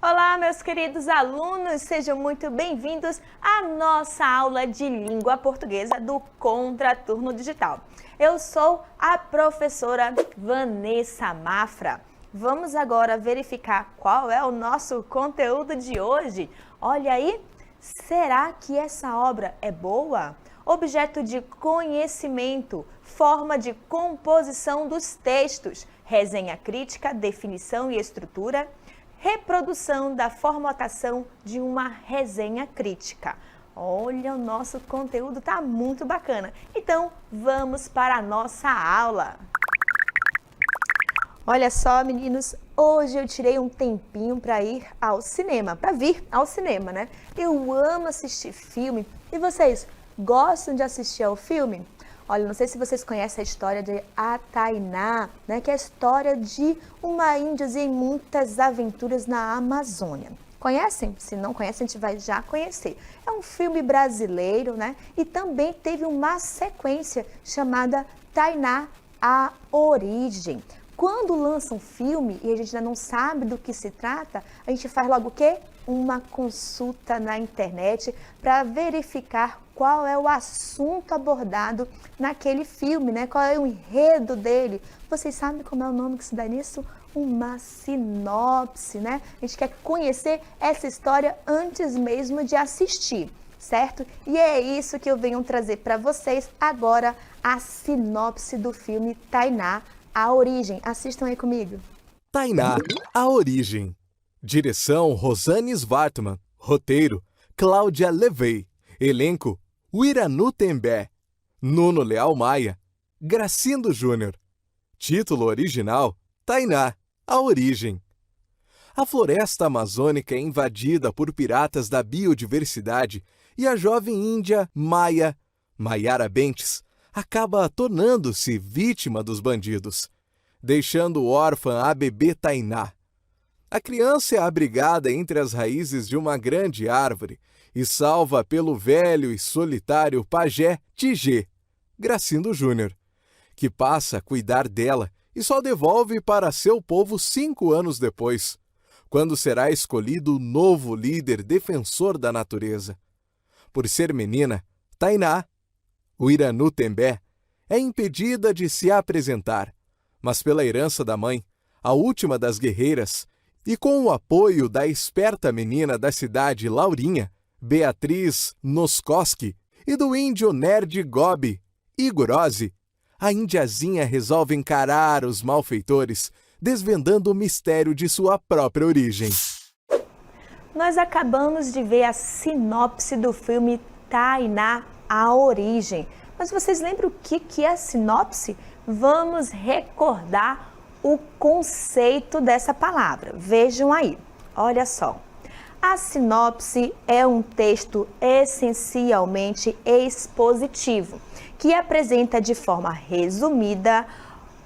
Olá, meus queridos alunos, sejam muito bem-vindos à nossa aula de língua portuguesa do Contraturno Digital. Eu sou a professora Vanessa Mafra. Vamos agora verificar qual é o nosso conteúdo de hoje. Olha aí, será que essa obra é boa? Objeto de conhecimento, forma de composição dos textos, resenha crítica, definição e estrutura, reprodução da formatação de uma resenha crítica. Olha, o nosso conteúdo está muito bacana. Então, vamos para a nossa aula. Olha só, meninos, hoje eu tirei um tempinho para vir ao cinema, né? Eu amo assistir filme. E vocês, gostam de assistir ao filme? Olha, não sei se vocês conhecem a história de A Tainá, né? Que é a história de uma índiazinha em muitas aventuras na Amazônia. Conhecem? Se não conhecem, a gente vai já conhecer. É um filme brasileiro, né? E também teve uma sequência chamada Tainá, a Origem. Quando lança um filme e a gente ainda não sabe do que se trata, a gente faz logo o quê? Uma consulta na internet para verificar qual é o assunto abordado naquele filme, né? Qual é o enredo dele. Vocês sabem como é o nome que se dá nisso? Uma sinopse, né? A gente quer conhecer essa história antes mesmo de assistir, certo? E é isso que eu venho trazer para vocês agora, a sinopse do filme Tainá, a Origem. Assistam aí comigo. Tainá, a Origem. Direção Rosane Svartman. Roteiro Cláudia Levey. Elenco Uiranu Tembé, Nuno Leal Maia, Gracindo Júnior. Título original Tainá, a Origem. A floresta amazônica é invadida por piratas da biodiversidade e a jovem índia Maia, Maiara Bentes, acaba tornando-se vítima dos bandidos, deixando órfã a bebê Tainá. A criança é abrigada entre as raízes de uma grande árvore e salva pelo velho e solitário pajé Tigê, Gracindo Júnior, que passa a cuidar dela e só devolve para seu povo 5 anos depois, quando será escolhido o novo líder defensor da natureza. Por ser menina, Tainá, Uiranu Tembé, é impedida de se apresentar, mas pela herança da mãe, a última das guerreiras, e com o apoio da esperta menina da cidade Laurinha, Beatriz Noskoski, e do índio nerd Gobi, Igor Ozzy, a indiazinha resolve encarar os malfeitores, desvendando o mistério de sua própria origem. Nós acabamos de ver a sinopse do filme Tainá, a Origem. Mas vocês lembram o que é a sinopse? Vamos recordar o conceito dessa palavra. Vejam aí, olha só. A sinopse é um texto essencialmente expositivo, que apresenta de forma resumida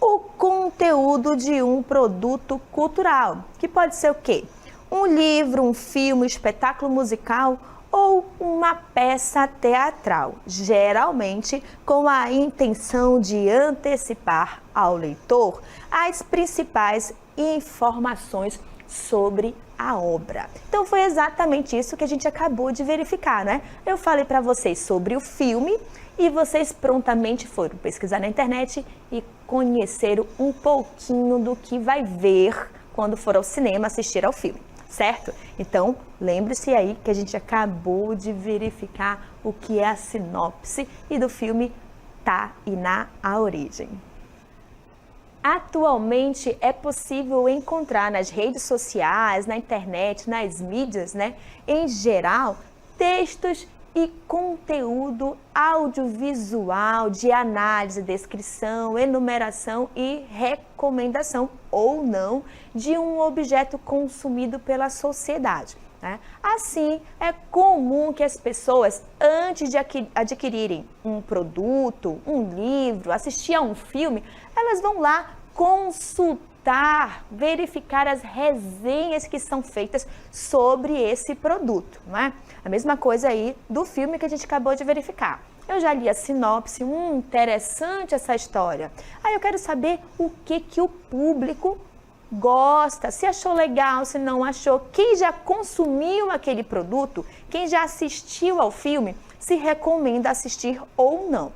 o conteúdo de um produto cultural, que pode ser o quê? Um livro, um filme, um espetáculo musical ou uma peça teatral, geralmente com a intenção de antecipar ao leitor as principais informações sobre a obra. Então foi exatamente isso que a gente acabou de verificar, né? Eu falei para vocês sobre o filme e vocês prontamente foram pesquisar na internet e conheceram um pouquinho do que vai ver quando for ao cinema assistir ao filme, certo? Então, lembre-se aí que a gente acabou de verificar o que é a sinopse e do filme Tainá, a Origem. Atualmente é possível encontrar nas redes sociais, na internet, nas mídias, né, em geral, textos e conteúdo audiovisual de análise, descrição, enumeração e recomendação ou não de um objeto consumido pela sociedade, né? Assim, é comum que as pessoas, antes de adquirirem um produto, um livro, assistir a um filme, elas vão lá consultar, verificar as resenhas que são feitas sobre esse produto, não é? A mesma coisa aí do filme que a gente acabou de verificar. Eu já li a sinopse, interessante essa história. Aí eu quero saber o que o público gosta, se achou legal, se não achou, quem já consumiu aquele produto, quem já assistiu ao filme, se recomenda assistir ou não,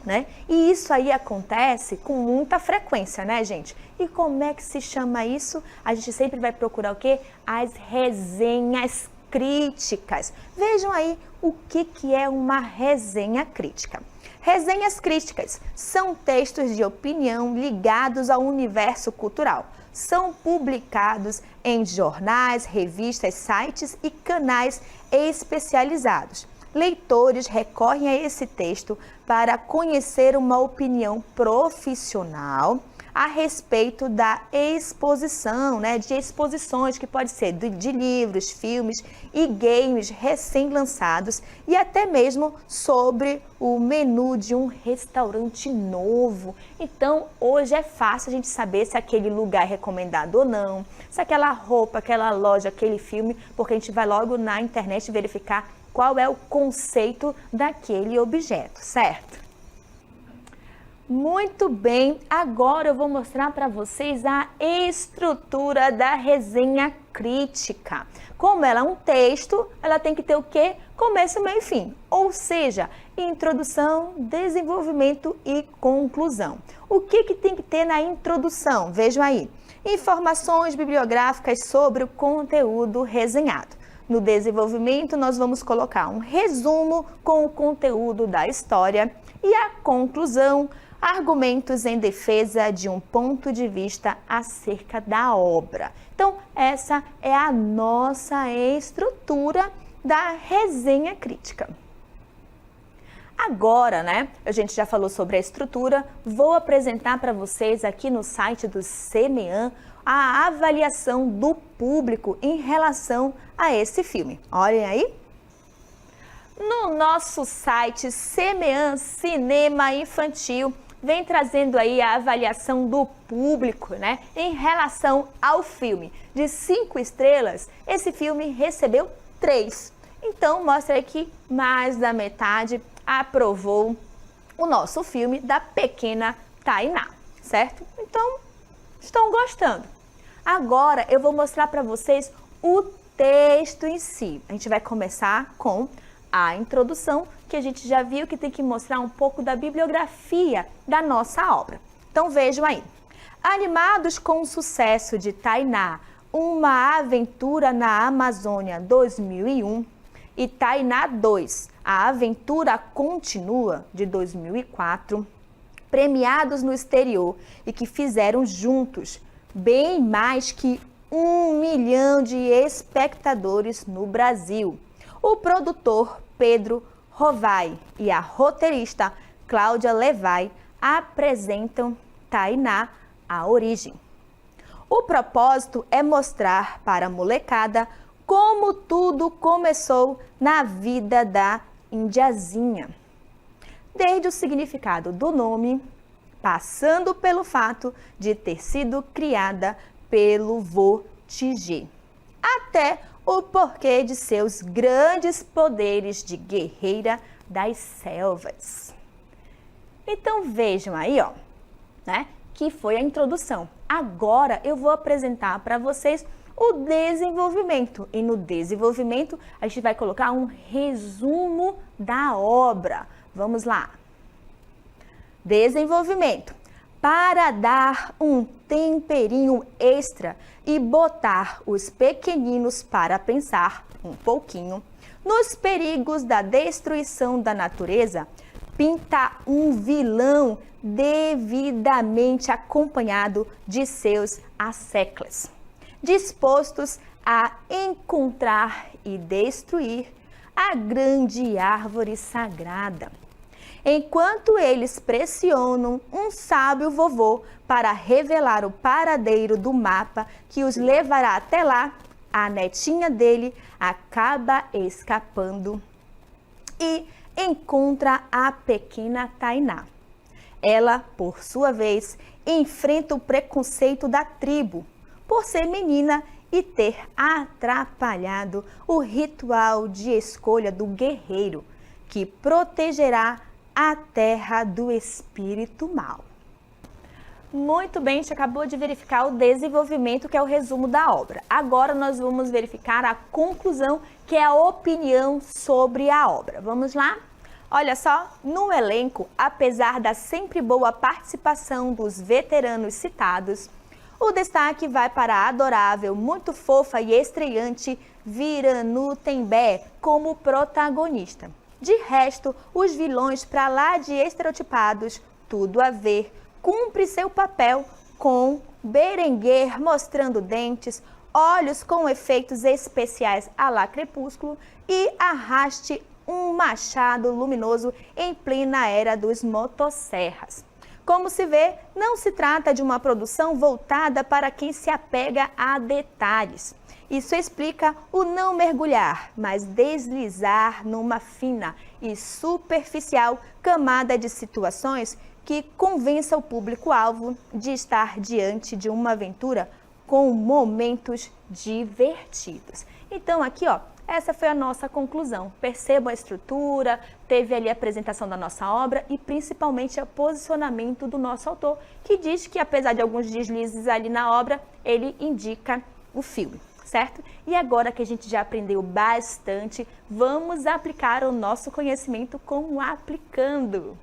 né? E isso aí acontece com muita frequência, né, gente? E como é que se chama isso? A gente sempre vai procurar o quê? As resenhas críticas. Vejam aí o que é uma resenha crítica. Resenhas críticas são textos de opinião ligados ao universo cultural. São publicados em jornais, revistas, sites e canais especializados. Leitores recorrem a esse texto para conhecer uma opinião profissional a respeito da exposição, de exposições que pode ser de livros, filmes e games recém-lançados e até mesmo sobre o menu de um restaurante novo. Então, hoje é fácil a gente saber se aquele lugar é recomendado ou não, se aquela roupa, aquela loja, aquele filme, porque a gente vai logo na internet verificar qual é o conceito daquele objeto, certo? Muito bem, agora eu vou mostrar para vocês a estrutura da resenha crítica. Como ela é um texto, ela tem que ter o quê? Começo, meio e fim. Ou seja, introdução, desenvolvimento e conclusão. O que tem que ter na introdução? Vejam aí. Informações bibliográficas sobre o conteúdo resenhado. No desenvolvimento, nós vamos colocar um resumo com o conteúdo da história e a conclusão, argumentos em defesa de um ponto de vista acerca da obra. Então, essa é a nossa estrutura da resenha crítica. Agora, a gente já falou sobre a estrutura, vou apresentar para vocês aqui no site do CMEAN a avaliação do público em relação a esse filme. Olhem aí. No nosso site CMEAN Cinema Infantil, vem trazendo aí a avaliação do público, em relação ao filme. De 5 estrelas, esse filme recebeu 3. Então, mostra aí que mais da metade aprovou o nosso filme da pequena Tainá, certo? Então, estão gostando. Agora, eu vou mostrar para vocês o texto em si. A gente vai começar com a introdução, que a gente já viu que tem que mostrar um pouco da bibliografia da nossa obra. Então vejam aí. Animados com o sucesso de Tainá, uma aventura na Amazônia 2001 e Tainá 2, a aventura continua de 2004, premiados no exterior e que fizeram juntos bem mais que 1 milhão de espectadores no Brasil. O produtor Pedro Rovai e a roteirista Cláudia Levai apresentam Tainá, a origem. O propósito é mostrar para a molecada como tudo começou na vida da indiazinha. Desde o significado do nome, passando pelo fato de ter sido criada pelo vô Tigê, até o porquê de seus grandes poderes de guerreira das selvas. Então vejam aí, que foi a introdução. Agora eu vou apresentar para vocês o desenvolvimento. E no desenvolvimento a gente vai colocar um resumo da obra. Vamos lá. Desenvolvimento. Para dar um temperinho extra e botar os pequeninos para pensar um pouquinho nos perigos da destruição da natureza, pinta um vilão devidamente acompanhado de seus asseclas, dispostos a encontrar e destruir a grande árvore sagrada. Enquanto eles pressionam um sábio vovô para revelar o paradeiro do mapa que os levará até lá, a netinha dele acaba escapando e encontra a pequena Tainá. Ela, por sua vez, enfrenta o preconceito da tribo por ser menina e ter atrapalhado o ritual de escolha do guerreiro, que protegerá a terra do espírito mau. Muito bem, a gente acabou de verificar o desenvolvimento, que é o resumo da obra. Agora nós vamos verificar a conclusão, que é a opinião sobre a obra. Vamos lá? Olha só, no elenco, apesar da sempre boa participação dos veteranos citados, o destaque vai para a adorável, muito fofa e estreante Viranu Tembé como protagonista. De resto, os vilões pra lá de estereotipados, tudo a ver, cumpre seu papel com Berenguer mostrando dentes, olhos com efeitos especiais à la Crepúsculo e Arraste um machado luminoso em plena era dos motosserras. Como se vê, não se trata de uma produção voltada para quem se apega a detalhes. Isso explica o não mergulhar, mas deslizar numa fina e superficial camada de situações que convença o público-alvo de estar diante de uma aventura com momentos divertidos. Então aqui, ó, essa foi a nossa conclusão. Percebam a estrutura, teve ali a apresentação da nossa obra e principalmente o posicionamento do nosso autor, que diz que apesar de alguns deslizes ali na obra, ele indica o filme, certo? E agora que a gente já aprendeu bastante, vamos aplicar o nosso conhecimento com o Aplicando.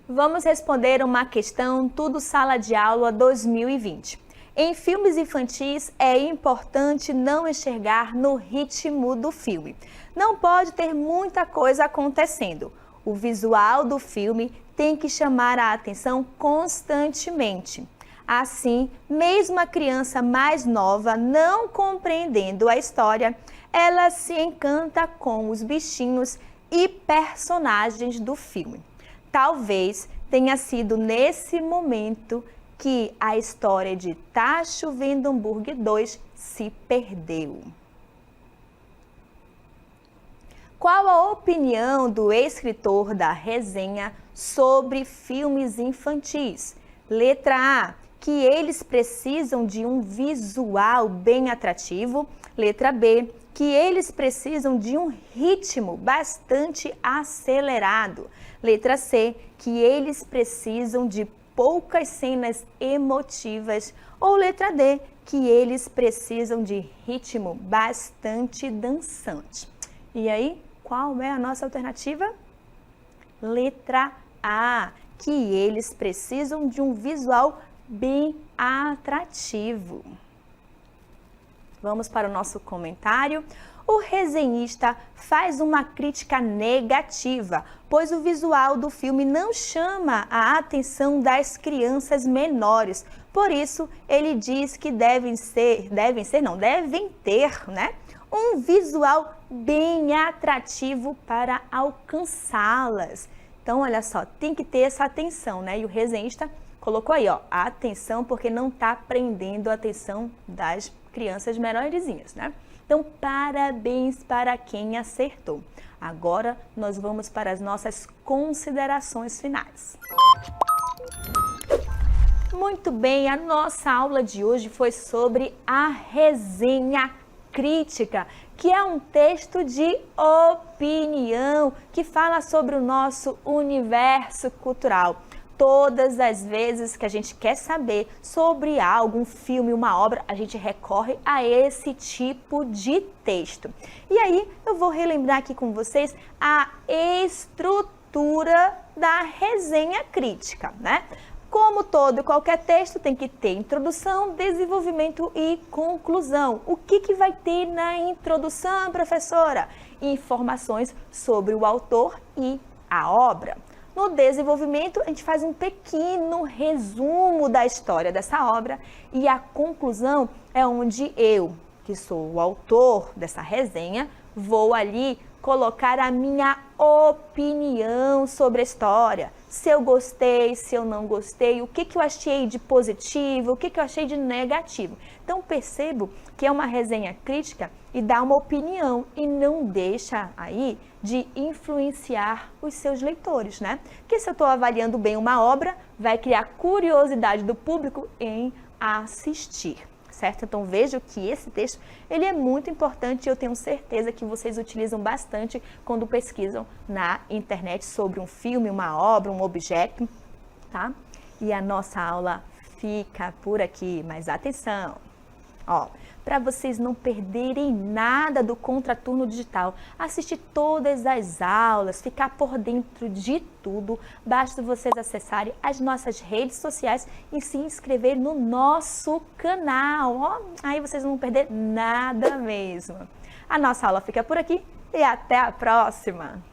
Vamos responder uma questão Tudo Sala de Aula 2020. Em filmes infantis é importante não enxergar no ritmo do filme. Não pode ter muita coisa acontecendo. O visual do filme tem que chamar a atenção constantemente. Assim, mesmo a criança mais nova não compreendendo a história, ela se encanta com os bichinhos e personagens do filme. Talvez tenha sido nesse momento que a história de Tá Chovendo Hambúrguer 2 se perdeu. Qual a opinião do escritor da resenha sobre filmes infantis? Letra A, que eles precisam de um visual bem atrativo. Letra B, que eles precisam de um ritmo bastante acelerado. Letra C, que eles precisam de poucas cenas emotivas. Ou letra D, que eles precisam de ritmo bastante dançante. E aí, qual é a nossa alternativa? Letra A, que eles precisam de um visual bem atrativo. Vamos para o nosso comentário. O resenhista faz uma crítica negativa, pois o visual do filme não chama a atenção das crianças menores. Por isso, ele diz que devem ter, né, um visual bem atrativo para alcançá-las. Então, olha só, tem que ter essa atenção, né? E o resenhista colocou aí, ó, a atenção, porque não está prendendo a atenção das crianças menorzinhas, né? Então, parabéns para quem acertou. Agora, nós vamos para as nossas considerações finais. Muito bem, a nossa aula de hoje foi sobre a resenha crítica, que é um texto de opinião que fala sobre o nosso universo cultural. Todas as vezes que a gente quer saber sobre algo, um filme, uma obra, a gente recorre a esse tipo de texto. E aí eu vou relembrar aqui com vocês a estrutura da resenha crítica, né? Como todo e qualquer texto, tem que ter introdução, desenvolvimento e conclusão. O que vai ter na introdução, professora? Informações sobre o autor e a obra. No desenvolvimento, a gente faz um pequeno resumo da história dessa obra e a conclusão é onde eu, que sou o autor dessa resenha, vou ali colocar a minha opinião sobre a história. Se eu gostei, se eu não gostei, o que eu achei de positivo, o que eu achei de negativo. Então, percebo que é uma resenha crítica e dá uma opinião e não deixa aí de influenciar os seus leitores, né? Porque se eu estou avaliando bem uma obra, vai criar curiosidade do público em assistir, certo? Então vejo que esse texto ele é muito importante e eu tenho certeza que vocês utilizam bastante quando pesquisam na internet sobre um filme, uma obra, um objeto, tá? E a nossa aula fica por aqui, mas atenção! Ó, para vocês não perderem nada do Contraturno Digital, assistir todas as aulas, ficar por dentro de tudo, basta vocês acessarem as nossas redes sociais e se inscrever no nosso canal. Ó, aí vocês não vão perder nada mesmo. A nossa aula fica por aqui e até a próxima!